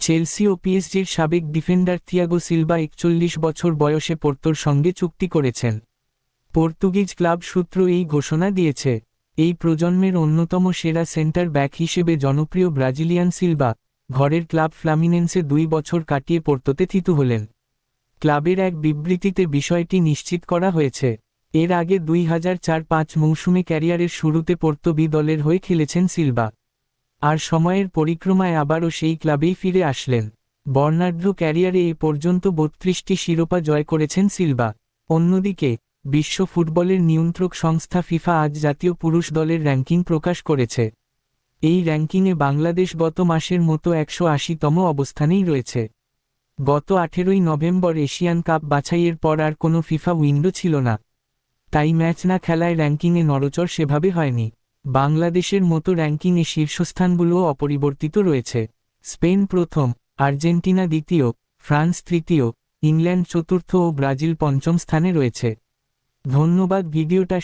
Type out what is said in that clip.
Chelsea ও পিএসজির সাবেক defender Thiago Silva ৪১ বছর বয়সে পোর্তোর সঙ্গে চুক্তি করেছেন। পর্তুগিজ ক্লাব সূত্র এই ঘোষণা দিয়েছে। এই প্রজন্মের অন্যতম সেরা সেন্টার ব্যাক হিসেবে জনপ্রিয় ব্রাজিলিয়ান সিলভা ঘরের ক্লাব ফ্লামিনেন্সে ২ বছর কাটিয়ে পোর্তোতে থিতু হলেন। ক্লাবের এক বিবৃতিতে বিষয়টি নিশ্চিত করা হয়েছে। এর আগে ২০০৪-৫ মৌসুমে ক্যারিয়ারের শুরুতে পোর্তো বি দলের হয়ে খেলেছেন সিলভা। আর সময়ের পরিক্রমায় আবারও সেই ক্লাবেই ফিরে আসলেন। বর্ণাঢ্য ক্যারিয়ারে এ পর্যন্ত ৩২টি শিরোপা জয় করেছেন সিলভা। অন্যদিকে বিশ্ব ফুটবলের নিয়ন্ত্রক সংস্থা ফিফা আজ জাতীয় পুরুষ দলের র্যাঙ্কিং প্রকাশ করেছে। এই র্যাঙ্কিংয়ে বাংলাদেশ গত মাসের মতো ১৮০তম অবস্থানেই রয়েছে। গত ১৮ই নভেম্বর এশিয়ান কাপ বাছাইয়ের পর আর কোনো ফিফা উইন্ডো ছিল না। তাই ম্যাচ না খেলায় র্যাঙ্কিংয়ে নড়চড় সেভাবে হয়নি। বাংলাদেশের মতো র্যাঙ্কিংয়ে শীর্ষস্থানগুলোও অপরিবর্তিত রয়েছে। স্পেন প্রথম, আর্জেন্টিনা দ্বিতীয়, ফ্রান্স তৃতীয়, ইংল্যান্ড চতুর্থ ও ব্রাজিল পঞ্চম স্থানে রয়েছে। ধন্যবাদ। ভিডিওটা